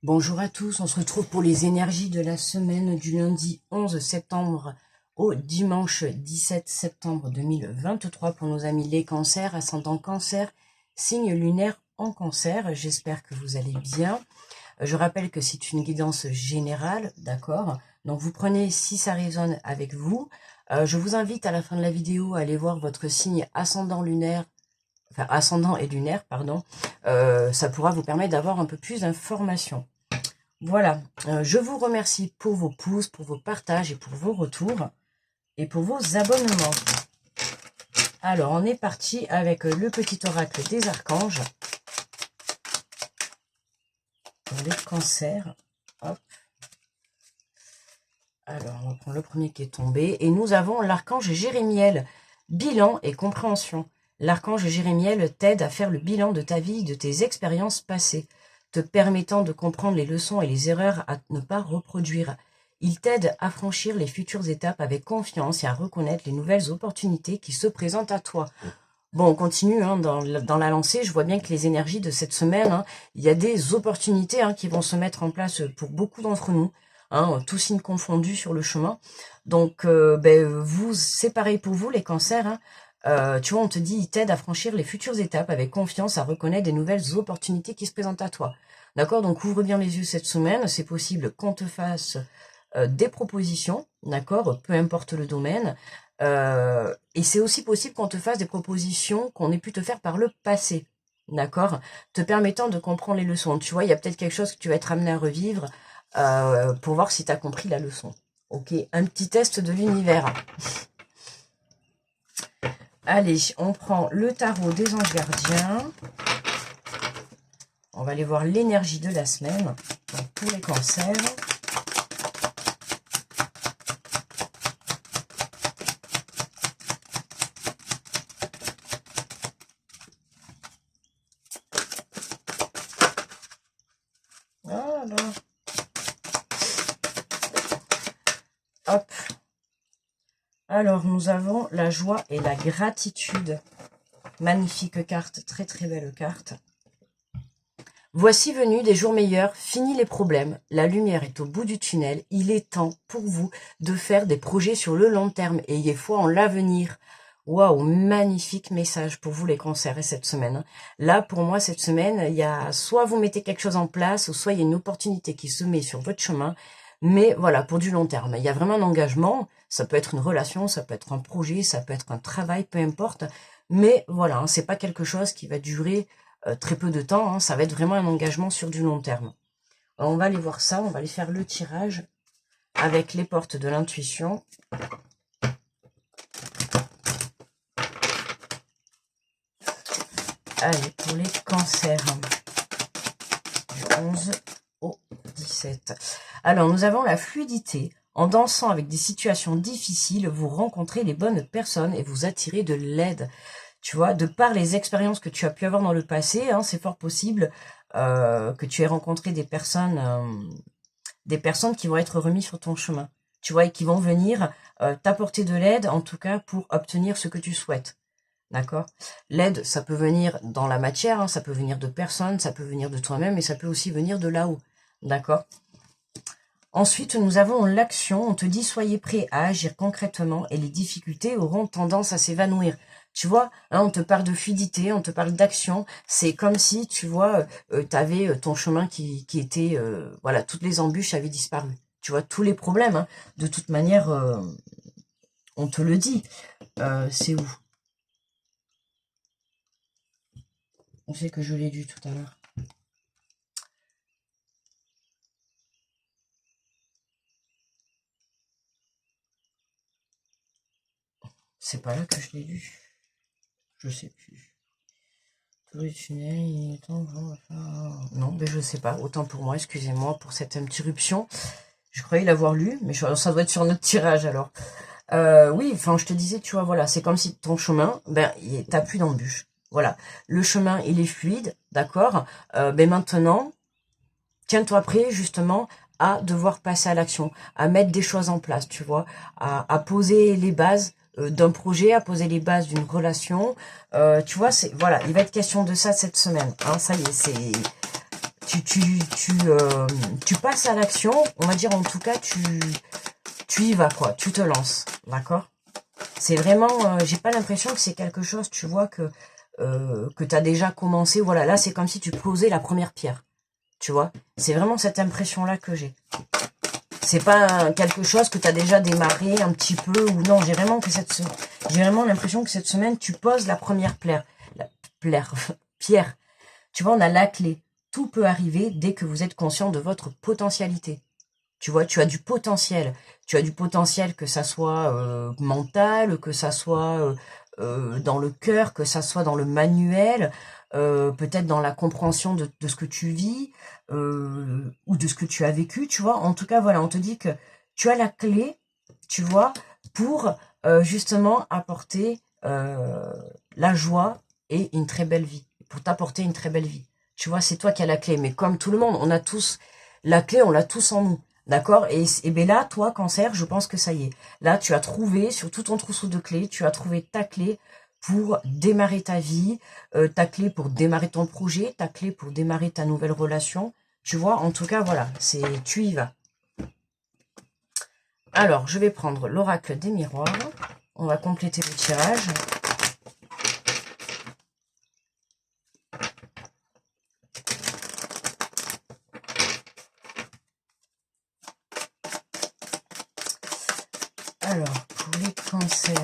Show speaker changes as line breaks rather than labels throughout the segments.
Bonjour à tous, on se retrouve pour les énergies de la semaine du lundi 11 septembre au dimanche 17 septembre 2023 pour nos amis les cancers, ascendant cancer, signe lunaire en cancer. J'espère que vous allez bien. Je rappelle que c'est une guidance générale, d'accord? Donc vous prenez si ça résonne avec vous. Je vous invite à la fin de la vidéo à aller voir votre signe ascendant lunaire, enfin ascendant et lunaire, pardon. Ça pourra vous permettre d'avoir un peu plus d'informations. Voilà, je vous remercie pour vos pouces, pour vos partages et pour vos retours et pour vos abonnements. Alors, on est parti avec le petit oracle des archanges pour les cancers. Hop. Alors, on va prendre le premier qui est tombé. Et nous avons l'archange Jérémiel, bilan et compréhension. L'archange Jérémiel t'aide à faire le bilan de ta vie, de tes expériences passées, te permettant de comprendre les leçons et les erreurs à ne pas reproduire. Il t'aide à franchir les futures étapes avec confiance et à reconnaître les nouvelles opportunités qui se présentent à toi. Bon, on continue hein, dans la lancée. Je vois bien que les énergies de cette semaine, hein, il y a des opportunités qui vont se mettre en place pour beaucoup d'entre nous, tous signes confondus sur le chemin. Donc, vous, c'est pareil pour vous, les cancers. Tu vois, on te dit, il t'aide à franchir les futures étapes avec confiance, à reconnaître des nouvelles opportunités qui se présentent à toi. D'accord? Donc, ouvre bien les yeux cette semaine. C'est possible qu'on te fasse des propositions, d'accord? Peu importe le domaine. Et c'est aussi possible qu'on te fasse des propositions qu'on ait pu te faire par le passé, d'accord? Te permettant de comprendre les leçons. Tu vois, il y a peut-être quelque chose que tu vas être amené à revivre pour voir si tu as compris la leçon. Ok, un petit test de l'univers. Allez, on prend le tarot des anges gardiens. On va aller voir l'énergie de la semaine donc pour les cancers. Voilà. Hop. Alors, nous avons la joie et la gratitude. Magnifique carte, très très belle carte. Voici venus des jours meilleurs, fini les problèmes, la lumière est au bout du tunnel, il est temps pour vous de faire des projets sur le long terme, ayez foi en l'avenir. Waouh, magnifique message pour vous les cancers et cette semaine. Là, pour moi, cette semaine, il y a soit vous mettez quelque chose en place, ou soit il y a une opportunité qui se met sur votre chemin, mais voilà, pour du long terme. Il y a vraiment un engagement, ça peut être une relation, ça peut être un projet, ça peut être un travail, peu importe, mais voilà, c'est pas quelque chose qui va durer très peu de temps, ça va être vraiment un engagement sur du long terme. Alors, on va aller voir ça, on va aller faire le tirage avec les portes de l'intuition. Allez, pour les cancers, du 11 au 17. Alors, nous avons la fluidité. En dansant avec des situations difficiles, vous rencontrez les bonnes personnes et vous attirez de l'aide. Tu vois, de par les expériences que tu as pu avoir dans le passé, c'est fort possible que tu aies rencontré des personnes qui vont être remises sur ton chemin. Tu vois, et qui vont venir t'apporter de l'aide, en tout cas, pour obtenir ce que tu souhaites. D'accord? L'aide, ça peut venir dans la matière, ça peut venir de personnes, ça peut venir de toi-même, et ça peut aussi venir de là-haut. D'accord? Ensuite, nous avons l'action. On te dit, soyez prêts à agir concrètement et les difficultés auront tendance à s'évanouir. Tu vois, on te parle de fluidité, on te parle d'action. C'est comme si, tu vois, tu avais ton chemin qui était... voilà, toutes les embûches avaient disparu. Tu vois, tous les problèmes, de toute manière, on te le dit. C'est où? On sait que je l'ai lu tout à l'heure. C'est pas là que je l'ai lu. Je sais plus. Tous les tunnels, il est temps... Non, mais je sais pas. Autant pour moi, excusez-moi pour cette interruption. Je croyais l'avoir lu, mais ça doit être sur notre tirage alors. Oui, enfin, je te disais, tu vois, voilà, c'est comme si ton chemin, t'as plus d'embûches. Voilà, le chemin, il est fluide, d'accord. Maintenant, tiens-toi prêt justement à devoir passer à l'action, à mettre des choses en place, tu vois, à poser les bases d'un projet, à poser les bases d'une relation. Tu vois, voilà, il va être question de ça cette semaine. Ça y est, tu passes à l'action, on va dire en tout cas, tu y vas, quoi, tu te lances, d'accord? C'est vraiment, j'ai pas l'impression que c'est quelque chose, tu vois, que tu as déjà commencé, voilà, là c'est comme si tu posais la première pierre, tu vois? C'est vraiment cette impression-là que j'ai. C'est pas quelque chose que tu as déjà démarré un petit peu, ou non, j'ai vraiment l'impression que cette semaine, tu poses la première pierre. Tu vois, on a la clé. Tout peut arriver dès que vous êtes conscient de votre potentialité. Tu vois, tu as du potentiel. Tu as du potentiel, que ça soit mental, que ça soit dans le cœur, que ça soit dans le manuel, peut-être dans la compréhension de ce que tu vis ou de ce que tu as vécu, tu vois. En tout cas, voilà, on te dit que tu as la clé, tu vois, pour justement apporter la joie et une très belle vie, pour t'apporter une très belle vie. Tu vois, c'est toi qui as la clé. Mais comme tout le monde, on a tous la clé, on l'a tous en nous. D'accord? Et bien là, toi, Cancer, je pense que ça y est. Là, tu as trouvé, sur tout ton trousseau de clés, tu as trouvé ta clé pour démarrer ta vie, ta clé pour démarrer ton projet, ta clé pour démarrer ta nouvelle relation. Tu vois, en tout cas, voilà, tu y vas. Alors, je vais prendre l'oracle des miroirs. On va compléter le tirage. Alors, pour les cancers,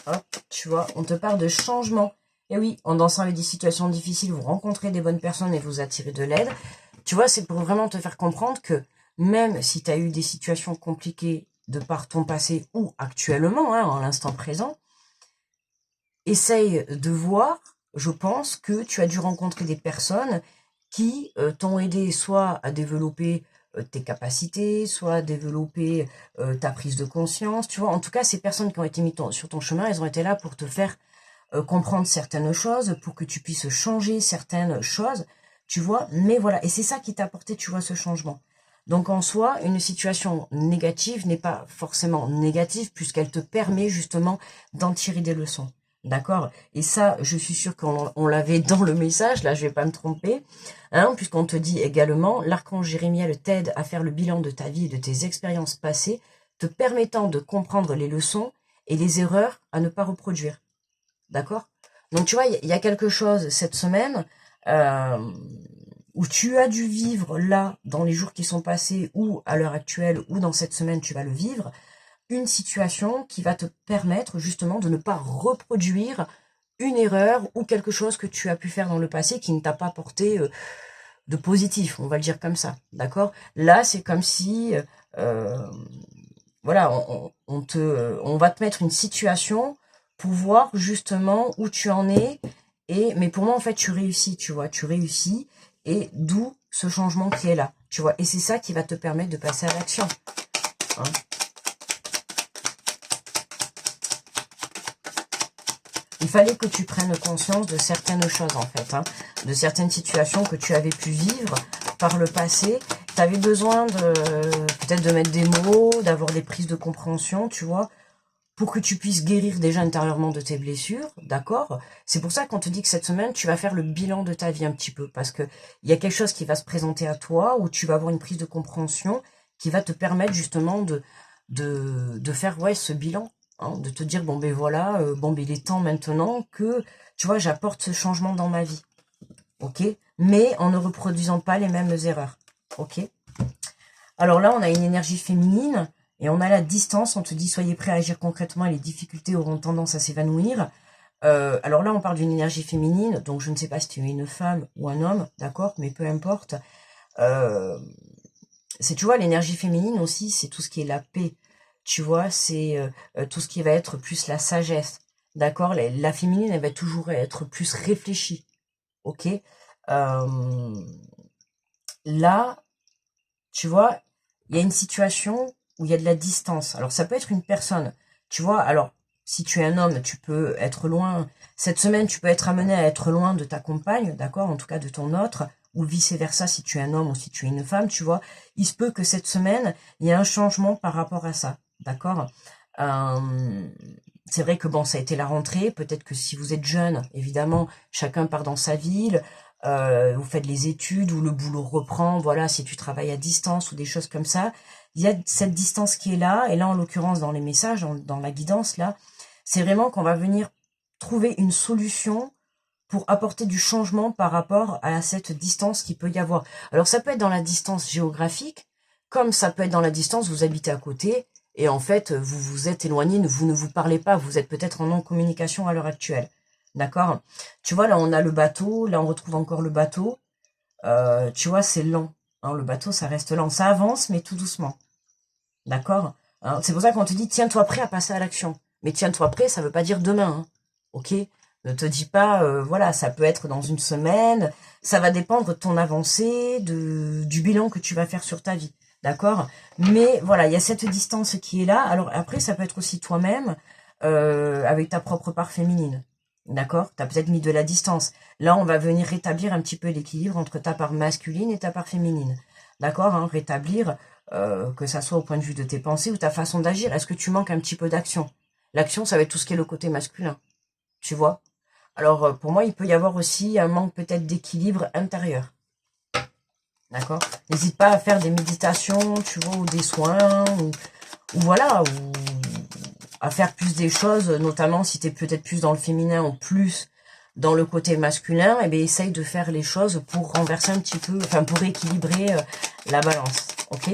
hop, tu vois, on te parle de changement. Et oui, en dansant avec des situations difficiles, vous rencontrez des bonnes personnes et vous attirez de l'aide. Tu vois, c'est pour vraiment te faire comprendre que même si tu as eu des situations compliquées de par ton passé ou actuellement, hein, en l'instant présent, essaye de voir, je pense, que tu as dû rencontrer des personnes qui t'ont aidé soit à développer tes capacités, soit à développer ta prise de conscience. Tu vois, en tout cas, ces personnes qui ont été mises sur ton chemin, elles ont été là pour te faire comprendre certaines choses, pour que tu puisses changer certaines choses, tu vois. Mais voilà, et c'est ça qui t'a apporté, tu vois, ce changement. Donc en soi, une situation négative n'est pas forcément négative, puisqu'elle te permet justement d'en tirer des leçons. D'accord? Et ça, je suis sûre qu'on l'avait dans le message, là je vais pas me tromper, hein, puisqu'on te dit également, l'archange Jérémiel t'aide à faire le bilan de ta vie et de tes expériences passées, te permettant de comprendre les leçons et les erreurs à ne pas reproduire. D'accord? Donc tu vois, il y a quelque chose cette semaine où tu as dû vivre là, dans les jours qui sont passés, ou à l'heure actuelle, ou dans cette semaine tu vas le vivre, une situation qui va te permettre justement de ne pas reproduire une erreur ou quelque chose que tu as pu faire dans le passé qui ne t'a pas apporté de positif, on va le dire comme ça, d'accord? Là, c'est comme si, voilà, on va te mettre une situation pour voir justement où tu en es, mais pour moi, en fait, tu réussis, tu vois, tu réussis, et d'où ce changement qui est là, tu vois, et c'est ça qui va te permettre de passer à l'action, hein. Il fallait que tu prennes conscience de certaines choses, en fait, hein, de certaines situations que tu avais pu vivre par le passé. Tu avais besoin peut-être de mettre des mots, d'avoir des prises de compréhension, tu vois, pour que tu puisses guérir déjà intérieurement de tes blessures, d'accord? C'est pour ça qu'on te dit que cette semaine, tu vas faire le bilan de ta vie un petit peu, parce que il y a quelque chose qui va se présenter à toi, où tu vas avoir une prise de compréhension qui va te permettre justement de faire, ouais, ce bilan. Hein, de te dire, bon ben voilà, bon ben il est temps maintenant que, tu vois, j'apporte ce changement dans ma vie, ok? Mais en ne reproduisant pas les mêmes erreurs, ok? Alors là, on a une énergie féminine, et on a la distance, on te dit, soyez prêts à agir concrètement et les difficultés auront tendance à s'évanouir. Alors là, on parle d'une énergie féminine, donc je ne sais pas si tu es une femme ou un homme, d'accord, mais peu importe. Tu vois, l'énergie féminine aussi, c'est tout ce qui est la paix. Tu vois, c'est tout ce qui va être plus la sagesse. D'accord? La féminine, elle va toujours être plus réfléchie. Ok? Là, tu vois, il y a une situation où il y a de la distance. Alors, ça peut être une personne. Tu vois, alors, si tu es un homme, tu peux être loin. Cette semaine, tu peux être amené à être loin de ta compagne, d'accord? En tout cas, de ton autre, ou vice-versa, si tu es un homme ou si tu es une femme, tu vois. Il se peut que cette semaine, il y ait un changement par rapport à ça, d'accord? c'est vrai que bon, ça a été la rentrée. Peut-être que si vous êtes jeune, évidemment, chacun part dans sa ville. Vous faites les études ou le boulot reprend. Voilà, si tu travailles à distance ou des choses comme ça. Il y a cette distance qui est là. Et là, en l'occurrence, dans les messages, dans la guidance, là, c'est vraiment qu'on va venir trouver une solution pour apporter du changement par rapport à cette distance qu'il peut y avoir. Alors, ça peut être dans la distance géographique, comme ça peut être dans la distance, vous habitez à côté, et en fait, vous vous êtes éloigné, vous ne vous parlez pas, vous êtes peut-être en non-communication à l'heure actuelle. D'accord? Tu vois, là, on a le bateau, là, on retrouve encore le bateau. Tu vois, c'est lent. Hein, le bateau, ça reste lent. Ça avance, mais tout doucement. D'accord? Hein, c'est pour ça qu'on te dit, tiens-toi prêt à passer à l'action. Mais tiens-toi prêt, ça veut pas dire demain. Hein, ok? Ne te dis pas, voilà, ça peut être dans une semaine. Ça va dépendre de ton avancée, du bilan que tu vas faire sur ta vie. D'accord? Mais voilà, il y a cette distance qui est là. Alors après, ça peut être aussi toi-même, avec ta propre part féminine. D'accord? Tu as peut-être mis de la distance. Là, on va venir rétablir un petit peu l'équilibre entre ta part masculine et ta part féminine. D'accord? Hein, rétablir, que ça soit au point de vue de tes pensées ou ta façon d'agir. Est-ce que tu manques un petit peu d'action? L'action, ça va être tout ce qui est le côté masculin. Tu vois? Alors, pour moi, il peut y avoir aussi un manque peut-être d'équilibre intérieur. D'accord? N'hésite pas à faire des méditations, tu vois, ou des soins, ou voilà, ou à faire plus des choses, notamment si tu es peut-être plus dans le féminin ou plus dans le côté masculin, et bien essaye de faire les choses pour renverser un petit peu, enfin pour équilibrer la balance. Ok?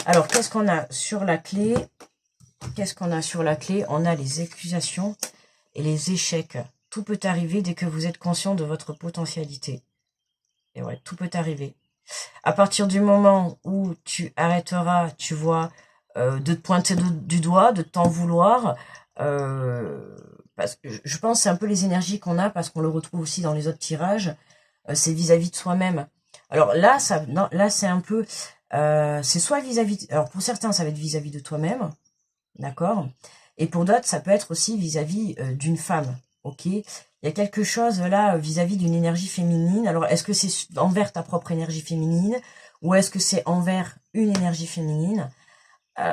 Alors, qu'est-ce qu'on a sur la clé? Qu'est-ce qu'on a sur la clé? On a les accusations et les échecs. Tout peut arriver dès que vous êtes conscient de votre potentialité. Et ouais, tout peut arriver. À partir du moment où tu arrêteras, tu vois, de te pointer du doigt, de t'en vouloir, parce que je pense que c'est un peu les énergies qu'on a, parce qu'on le retrouve aussi dans les autres tirages, c'est vis-à-vis de soi-même. Alors là, là c'est un peu, c'est soit vis-à-vis, alors pour certains ça va être vis-à-vis de toi-même, d'accord, et pour d'autres ça peut être aussi vis-à-vis d'une femme, ok. Il y a quelque chose là vis-à-vis d'une énergie féminine. Alors, est-ce que c'est envers ta propre énergie féminine ou est-ce que c'est envers une énergie féminine? Il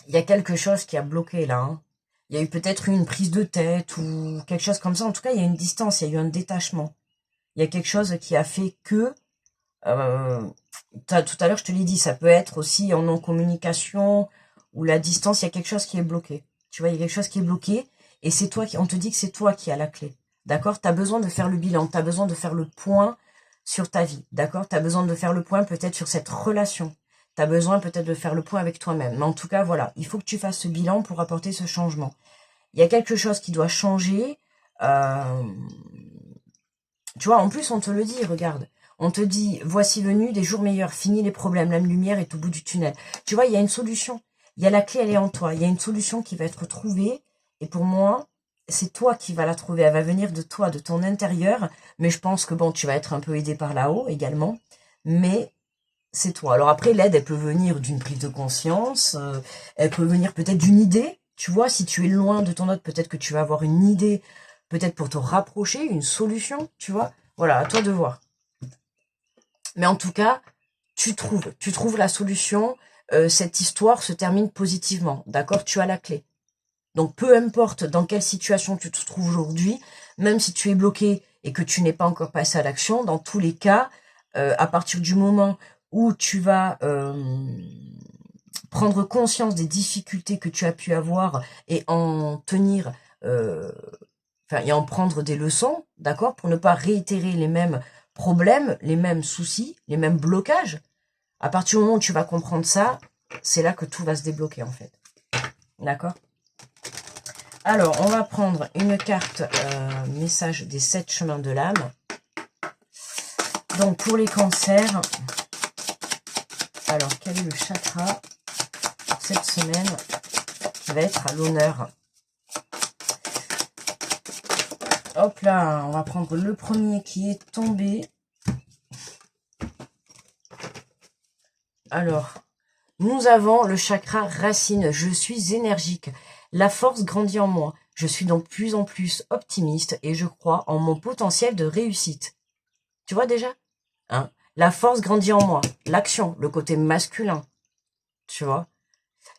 y a quelque chose qui a bloqué là. Hein. Il y a eu peut-être une prise de tête ou quelque chose comme ça. En tout cas, il y a une distance, il y a eu un détachement. Il y a quelque chose qui a fait que... tout à l'heure, je te l'ai dit, ça peut être aussi en non-communication ou la distance, il y a quelque chose qui est bloqué. Tu vois, il y a quelque chose qui est bloqué. Et c'est toi qui, on te dit que c'est toi qui as la clé. D'accord? Tu as besoin de faire le bilan, tu as besoin de faire le point sur ta vie. D'accord? Tu as besoin de faire le point peut-être sur cette relation. Tu as besoin peut-être de faire le point avec toi-même. Mais en tout cas, voilà, il faut que tu fasses ce bilan pour apporter ce changement. Il y a quelque chose qui doit changer. Tu vois, en plus, on te le dit, regarde. On te dit, voici venu des jours meilleurs, fini les problèmes, la lumière est au bout du tunnel. Tu vois, il y a une solution. Il y a la clé, elle est en toi. Il y a une solution qui va être trouvée. Et pour moi, c'est toi qui vas la trouver. Elle va venir de toi, de ton intérieur. Mais je pense que bon, tu vas être un peu aidé par là-haut également. Mais c'est toi. Alors après, l'aide, elle peut venir d'une prise de conscience. Elle peut venir peut-être d'une idée. Tu vois, si tu es loin de ton autre, peut-être que tu vas avoir une idée, peut-être pour te rapprocher, une solution, tu vois. Voilà, à toi de voir. Mais en tout cas, tu trouves la solution. Cette histoire se termine positivement. D'accord? Tu as la clé. Donc, peu importe dans quelle situation tu te trouves aujourd'hui, même si tu es bloqué et que tu n'es pas encore passé à l'action, dans tous les cas, à partir du moment où tu vas prendre conscience des difficultés que tu as pu avoir et en tenir, et en prendre des leçons, d'accord, pour ne pas réitérer les mêmes problèmes, les mêmes soucis, les mêmes blocages, à partir du moment où tu vas comprendre ça, c'est là que tout va se débloquer en fait. D'accord? Alors, on va prendre une carte message des 7 chemins de l'âme. Donc, pour les cancers, alors, quel est le chakra pour cette semaine qui va être à l'honneur? Hop là, on va prendre le premier qui est tombé. Alors, nous avons le chakra racine. Je suis énergique. La force grandit en moi. Je suis donc plus en plus optimiste et je crois en mon potentiel de réussite. Tu vois déjà? Hein? La force grandit en moi. L'action, le côté masculin. Tu vois?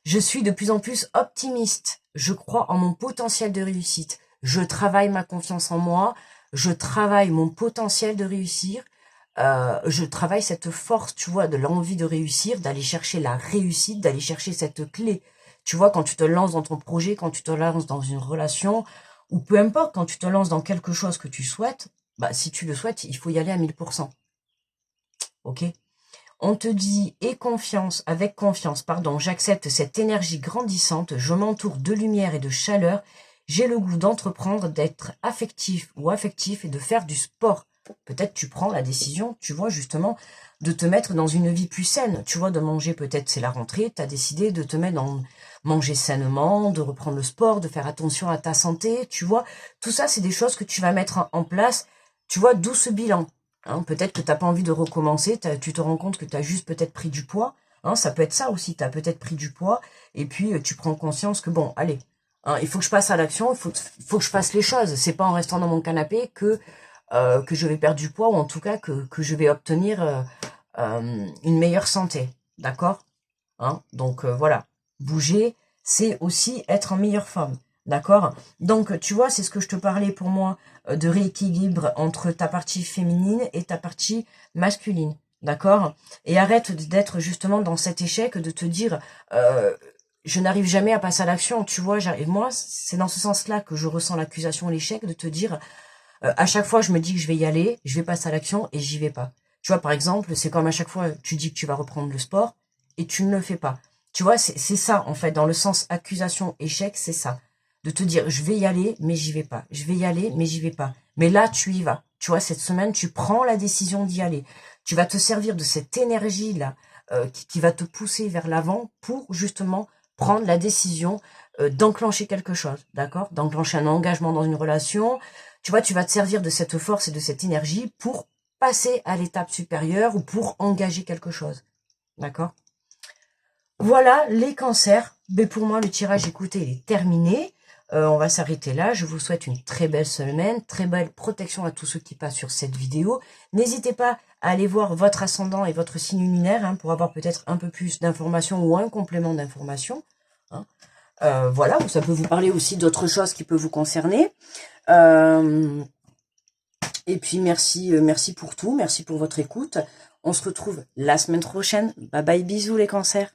Je suis de plus en plus optimiste. Je crois en mon potentiel de réussite. Je travaille ma confiance en moi. Je travaille mon potentiel de réussir. Je travaille cette force, tu vois, de l'envie de réussir, d'aller chercher la réussite, d'aller chercher cette clé. Tu vois, quand tu te lances dans ton projet, quand tu te lances dans une relation, ou peu importe, quand tu te lances dans quelque chose que tu souhaites, bah, si tu le souhaites, il faut y aller à 1000%. Ok? On te dit, aie confiance, avec confiance, pardon, j'accepte cette énergie grandissante, je m'entoure de lumière et de chaleur, j'ai le goût d'entreprendre, d'être affectif ou affectif et de faire du sport. Peut-être tu prends la décision, tu vois, justement, de te mettre dans une vie plus saine. Tu vois, de manger, peut-être c'est la rentrée, tu as décidé de te mettre dans manger sainement, de reprendre le sport, de faire attention à ta santé, tu vois. Tout ça, c'est des choses que tu vas mettre en place, tu vois, d'où ce bilan. Hein, peut-être que tu n'as pas envie de recommencer, tu te rends compte que tu as juste peut-être pris du poids. Hein, ça peut être ça aussi, tu as peut-être pris du poids, et puis tu prends conscience que bon, allez, hein, il faut que je passe à l'action, il faut que je fasse les choses. C'est pas en restant dans mon canapé que je vais perdre du poids, ou en tout cas que je vais obtenir une meilleure santé. D'accord? Hein, donc voilà, bouger, c'est aussi être en meilleure forme. D'accord? Donc, tu vois, c'est ce que je te parlais pour moi de rééquilibre entre ta partie féminine et ta partie masculine. D'accord? Et arrête d'être justement dans cet échec, de te dire je n'arrive jamais à passer à l'action. Tu vois, moi, c'est dans ce sens-là que je ressens l'accusation, l'échec, de te dire à chaque fois, je me dis que je vais y aller, je vais passer à l'action et j'y vais pas. Tu vois, par exemple, c'est comme à chaque fois, tu dis que tu vas reprendre le sport et tu ne le fais pas. Tu vois, c'est ça, en fait, dans le sens accusation, échec, c'est ça. De te dire, je vais y aller, mais j'y vais pas. Je vais y aller, mais j'y vais pas. Mais là, tu y vas. Tu vois, cette semaine, tu prends la décision d'y aller. Tu vas te servir de cette énergie-là qui va te pousser vers l'avant pour justement prendre la décision d'enclencher quelque chose, d'accord? D'enclencher un engagement dans une relation. Tu vois, tu vas te servir de cette force et de cette énergie pour passer à l'étape supérieure ou pour engager quelque chose. D'accord? Voilà les cancers. Mais pour moi, le tirage, écoutez, il est terminé. On va s'arrêter là. Je vous souhaite une très belle semaine, très belle protection à tous ceux qui passent sur cette vidéo. N'hésitez pas à aller voir votre ascendant et votre signe lunaire hein, pour avoir peut-être un peu plus d'informations ou un complément d'informations. Hein. Voilà, ça peut vous parler aussi d'autres choses qui peuvent vous concerner. Et puis merci pour tout, merci pour votre écoute. On se retrouve la semaine prochaine. Bye bye, bisous les cancers.